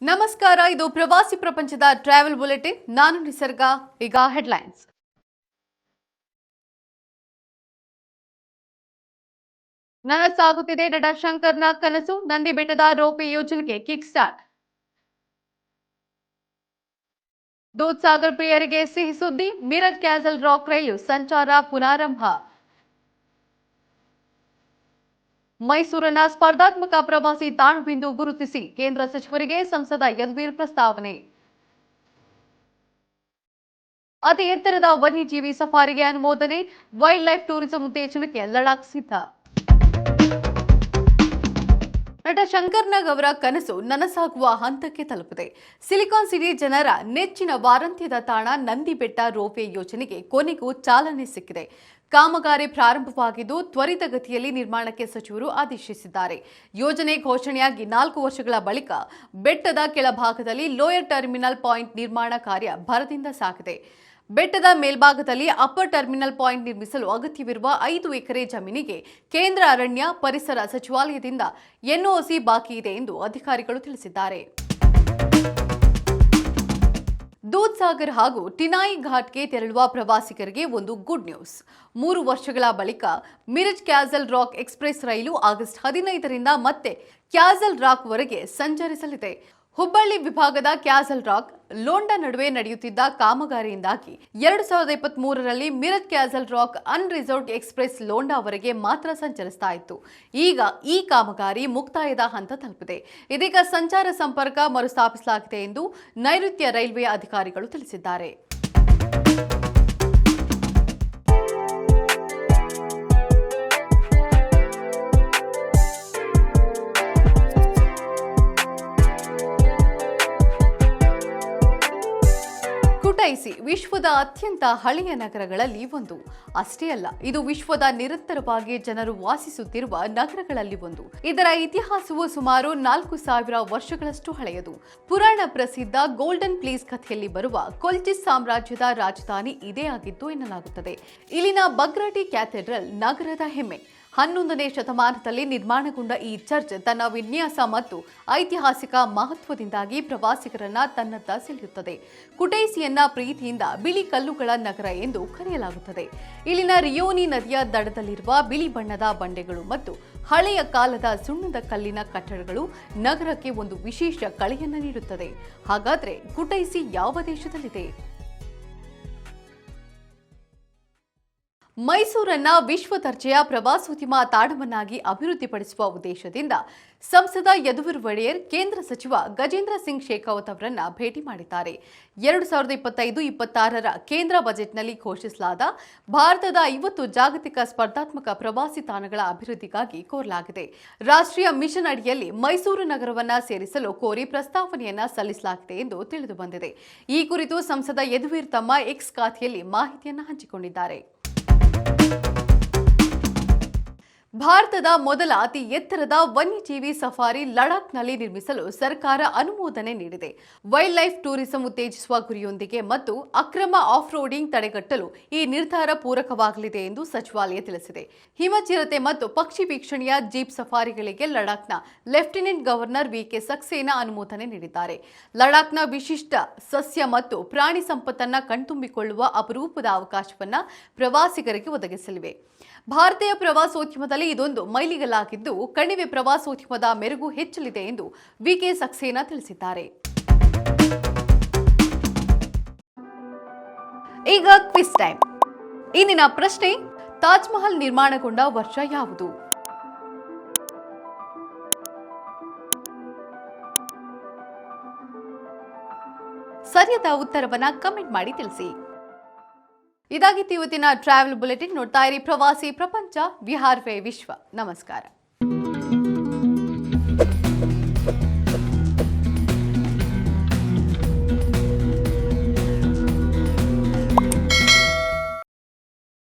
ನಮಸ್ಕಾರ, ಇದು ಪ್ರವಾಸಿ ಪ್ರಪಂಚದ ಟ್ರಾವೆಲ್ ಬುಲೆಟಿನ್. ನಾನು ನಿಸರ್ಗ. ಈಗ ಹೆಡ್ಲೈನ್ಸ್. ನನಸಾಗುತ್ತಿದೆ ನಟ ಶಂಕರ್ನ ಕನಸು. ನಂದಿ ಬೆಟ್ಟದ ರೋಪೆ ಯೋಜನೆಗೆ ಕಿಕ್ ಸ್ಟಾರ್ಟ್. ದೂದ್ಸಾಗರ್ ಪ್ರಿಯರಿಗೆ ಸಿಹಿ ಸುದ್ದಿ. ಮಿರಜ್ ಕ್ಯಾಸಲ್ ರಾಕ್ ರೈಲು ಸಂಚಾರ ಪುನಾರಂಭ. ಮೈಸೂರನ್ನ ಸ್ಪರ್ಧಾತ್ಮಕ ಪ್ರವಾಸಿ ತಾಣವೆಂದು ಗುರುತಿಸಿ ಕೇಂದ್ರ ಸಚಿವರಿಗೆ ಸಂಸದ ಯದುವೀರ್ ಪ್ರಸ್ತಾವನೆ. ಅತಿ ಎತ್ತರದ ವನ್ಯಜೀವಿ ಸಫಾರಿಗೆ ಅನುಮೋದನೆ. ವೈಲ್ಡ್ ಲೈಫ್ ಟೂರಿಸಂ ಉತ್ತೇಜನಕ್ಕೆ ಲಡಾಖ್ ಸಿದ್ಧ. ನಟ ಶಂಕರ್ನಾಗ್ ಅವರ ಕನಸು ನನಸಾಗುವ ಹಂತಕ್ಕೆ ತಲುಪಿದೆ. ಸಿಲಿಕಾನ್ ಸಿಟಿ ಜನರ ನೆಚ್ಚಿನ ವಾರಾಂತ್ಯದ ತಾಣ ನಂದಿ ಬೆಟ್ಟ ರೋಪೆ ಯೋಜನೆಗೆ ಕೊನೆಗೂ ಚಾಲನೆ ಸಿಕ್ಕಿದೆ. ಕಾಮಗಾರಿ ಪ್ರಾರಂಭವಾಗಿದ್ದು ತ್ವರಿತಗತಿಯಲ್ಲಿ ನಿರ್ಮಾಣಕ್ಕೆ ಸಚಿವರು ಆದೇಶಿಸಿದ್ದಾರೆ. ಯೋಜನೆ ಘೋಷಣೆಯಾಗಿ 4 ವರ್ಷಗಳ ಬಳಿಕ ಬೆಟ್ಟದ ಕೆಳಭಾಗದಲ್ಲಿ ಲೋಯರ್ ಟರ್ಮಿನಲ್ ಪಾಯಿಂಟ್ ನಿರ್ಮಾಣ ಕಾರ್ಯ ಭರದಿಂದ ಸಾಗಿದೆ. ಬೆಟ್ಟದ ಮೇಲ್ಭಾಗದಲ್ಲಿ ಅಪ್ಪರ್ ಟರ್ಮಿನಲ್ ಪಾಯಿಂಟ್ ನಿರ್ಮಿಸಲು ಅಗತ್ಯವಿರುವ 5 ಎಕರೆ ಜಮೀನಿಗೆ ಕೇಂದ್ರ ಅರಣ್ಯ ಪರಿಸರ ಸಚಿವಾಲಯದಿಂದ ಎನ್ಒಸಿ ಬಾಕಿ ಇದೆ ಎಂದು ಅಧಿಕಾರಿಗಳು ತಿಳಿಸಿದ್ದಾರೆ. ದೂದ್ಸಾಗರ್ ಹಾಗೂ ಟಿನಾಯಿ ಘಾಟ್ಗೆ ತೆರಳುವ ಪ್ರವಾಸಿಗರಿಗೆ ಒಂದು ಗುಡ್ ನ್ಯೂಸ್. 3 ವರ್ಷಗಳ ಬಳಿಕ ಮಿರಜ್ ಕ್ಯಾಸಲ್ ರಾಕ್ ಎಕ್ಸ್ಪ್ರೆಸ್ ರೈಲು ಆಗಸ್ಟ್ 15ರಿಂದ ಮತ್ತೆ ಕ್ಯಾಸಲ್ ರಾಕ್ ವರೆಗೆ ಸಂಚರಿಸಲಿದೆ. ಹುಬ್ಬಳ್ಳಿ ವಿಭಾಗದ ಕ್ಯಾಸಲ್ ರಾಕ್ ಲೋಂಡಾ ನಡುವೆ ನಡೆಯುತ್ತಿದ್ದ ಕಾಮಗಾರಿಯಿಂದಾಗಿ 2023ರಲ್ಲಿ ಮಿರಜ್ ಕ್ಯಾಸಲ್ ರಾಕ್ ಅನ್ರಿಸರ್ವ್ಡ್ ಎಕ್ಸ್ಪ್ರೆಸ್ ಲೋಂಡಾವರೆಗೆ ಮಾತ್ರ ಸಂಚರಿಸ್ತಾ ಇತ್ತು. ಈಗ ಈ ಕಾಮಗಾರಿ ಮುಕ್ತಾಯದ ಹಂತ ತಲುಪಿದೆ. ಇದೀಗ ಸಂಚಾರ ಸಂಪರ್ಕ ಮರುಸ್ಥಾಪಿಸಲಾಗಿದೆ ಎಂದು ನೈಋತ್ಯ ರೈಲ್ವೆ ಅಧಿಕಾರಿಗಳು ತಿಳಿಸಿದ್ದಾರೆ. ಕುಟೈಸಿ ವಿಶ್ವದ ಅತ್ಯಂತ ಹಳೆಯ ನಗರಗಳಲ್ಲಿ ಒಂದು. ಅಷ್ಟೇ ಅಲ್ಲ, ಇದು ವಿಶ್ವದ ನಿರಂತರವಾಗಿ ಜನರು ವಾಸಿಸುತ್ತಿರುವ ನಗರಗಳಲ್ಲಿ ಒಂದು. ಇದರ ಇತಿಹಾಸವು ಸುಮಾರು 4000 ವರ್ಷಗಳಷ್ಟು ಹಳೆಯದು. ಪುರಾಣ ಪ್ರಸಿದ್ಧ ಗೋಲ್ಡನ್ ಪ್ಲೇಸ್ ಕಥೆಯಲ್ಲಿ ಬರುವ ಕೊಲ್ಚಿಸ್ ಸಾಮ್ರಾಜ್ಯದ ರಾಜಧಾನಿ ಇದೇ ಆಗಿತ್ತು ಎನ್ನಲಾಗುತ್ತದೆ. ಇಲ್ಲಿನ ಬಗ್ರಾಟಿ ಕ್ಯಾಥೆಡ್ರಲ್ ನಗರದ ಹೆಮ್ಮೆ. 11ನೇ ಶತಮಾನದಲ್ಲಿ ನಿರ್ಮಾಣಗೊಂಡ ಈ ಚರ್ಚ್ ತನ್ನ ವಿನ್ಯಾಸ ಮತ್ತು ಐತಿಹಾಸಿಕ ಮಹತ್ವದಿಂದಾಗಿ ಪ್ರವಾಸಿಗರನ್ನ ತನ್ನತ್ತ ಸೆಳೆಯುತ್ತದೆ. ಕುಟೈಸಿಯನ್ನ ಪ್ರೀತಿಯಿಂದ ಬಿಳಿ ಕಲ್ಲುಗಳ ನಗರ ಎಂದು ಕರೆಯಲಾಗುತ್ತದೆ. ಇಲ್ಲಿನ ರಿಯೋನಿ ನದಿಯ ದಡದಲ್ಲಿರುವ ಬಿಳಿ ಬಣ್ಣದ ಬಂಡೆಗಳು ಮತ್ತು ಹಳೆಯ ಕಾಲದ ಸುಣ್ಣದ ಕಲ್ಲಿನ ಕಟ್ಟಡಗಳು ನಗರಕ್ಕೆ ಒಂದು ವಿಶೇಷ ಕಳೆಯನ್ನು ನೀಡುತ್ತದೆ. ಹಾಗಾದ್ರೆ ಕುಟೈಸಿ ಯಾವ ದೇಶದಲ್ಲಿದೆ? ಮೈಸೂರನ್ನ ವಿಶ್ವ ದರ್ಜೆಯ ಪ್ರವಾಸೋದ್ಯಮ ತಾಣವನ್ನಾಗಿ ಅಭಿವೃದ್ಧಿಪಡಿಸುವ ಉದ್ದೇಶದಿಂದ ಸಂಸದ ಯದುವೀರ್ ಒಡೆಯರ್ ಕೇಂದ್ರ ಸಚಿವ ಗಜೇಂದ್ರ ಸಿಂಗ್ ಶೇಖಾವತ್ ಅವರನ್ನ ಭೇಟಿ ಮಾಡಿದ್ದಾರೆ. 2025-26ರ ಕೇಂದ್ರ ಬಜೆಟ್ನಲ್ಲಿ ಘೋಷಿಸಲಾದ ಭಾರತದ 50 ಜಾಗತಿಕ ಸ್ಪರ್ಧಾತ್ಮಕ ಪ್ರವಾಸಿ ತಾಣಗಳ ಅಭಿವೃದ್ಧಿಗಾಗಿ ಕೋರಲಾಗಿದೆ. ರಾಷ್ಟ್ರೀಯ ಮಿಷನ್ ಅಡಿಯಲ್ಲಿ ಮೈಸೂರು ನಗರವನ್ನ ಸೇರಿಸಲು ಕೋರಿ ಪ್ರಸ್ತಾವನೆಯನ್ನ ಸಲ್ಲಿಸಲಾಗಿದೆ ಎಂದು ತಿಳಿದು ಬಂದಿದೆ. ಈ ಕುರಿತು ಸಂಸದ ಯದುವೀರ್ ತಮ್ಮ ಎಕ್ಸ್ ಖಾತೆಯಲ್ಲಿ ಮಾಹಿತಿಯನ್ನು ಹಂಚಿಕೊಂಡಿದ್ದಾರೆ. ಭಾರತದ ಮೊದಲ ಅತಿ ಎತ್ತರದ ವನ್ಯಜೀವಿ ಸಫಾರಿ ಲಡಾಖ್ನಲ್ಲಿ ನಿರ್ಮಿಸಲು ಸರ್ಕಾರ ಅನುಮೋದನೆ ನೀಡಿದೆ. ವೈಲ್ಡ್ ಲೈಫ್ ಟೂರಿಸಂ ಉತ್ತೇಜಿಸುವ ಗುರಿಯೊಂದಿಗೆ ಮತ್ತು ಅಕ್ರಮ ಆಫ್ ರೋಡಿಂಗ್ ತಡೆಗಟ್ಟಲು ಈ ನಿರ್ಧಾರ ಪೂರಕವಾಗಲಿದೆ ಎಂದು ಸಚಿವಾಲಯ ತಿಳಿಸಿದೆ. ಹಿಮಚಿರತೆ ಮತ್ತು ಪಕ್ಷಿ ವೀಕ್ಷಣೆಯ ಜೀಪ್ ಸಫಾರಿಗಳಿಗೆ ಲಡಾಖ್ನ ಲೆಫ್ಟಿನೆಂಟ್ ಗವರ್ನರ್ ವಿಕೆ ಸಕ್ಸೇನಾ ಅನುಮೋದನೆ ನೀಡಿದ್ದಾರೆ. ಲಡಾಖ್ನ ವಿಶಿಷ್ಟ ಸಸ್ಯ ಮತ್ತು ಪ್ರಾಣಿ ಸಂಪತ್ತನ್ನು ಕಣ್ತುಂಬಿಕೊಳ್ಳುವ ಅಪರೂಪದ ಅವಕಾಶವನ್ನು ಪ್ರವಾಸಿಗರಿಗೆ ಒದಗಿಸಲಿವೆ. ಭಾರತೀಯ ಪ್ರವಾಸೋದ್ಯಮದಲ್ಲಿ ಇದೊಂದು ಮೈಲಿಗಲ್ಲಾಗಿದ್ದು ಕಣಿವೆ ಪ್ರವಾಸೋದ್ಯಮದ ಮೆರುಗು ಹೆಚ್ಚಲಿದೆ ಎಂದು ವಿಕೆ ಸಕ್ಸೇನಾ ತಿಳಿಸಿದ್ದಾರೆ. ಈಗ ಕ್ವಿಜ್ ಟೈಮ್. ಇಂದಿನ ಪ್ರಶ್ನೆ: ತಾಜ್ ಮಹಲ್ ನಿರ್ಮಾಣಗೊಂಡ ವರ್ಷ ಯಾವುದು? ಸರಿಯಾದ ಉತ್ತರವನ್ನ ಕಮೆಂಟ್ ಮಾಡಿ ತಿಳಿಸಿ. ಇದಾಗಿತ್ತು ಇವತ್ತಿನ ಟ್ರಾವೆಲ್ ಬುಲೆಟಿನ್. ನೋಡ್ತಾ ಇರಿ ಪ್ರವಾಸಿ ಪ್ರಪಂಚ, ವಿಹಾರವೇ ವಿಶ್ವ. ನಮಸ್ಕಾರ.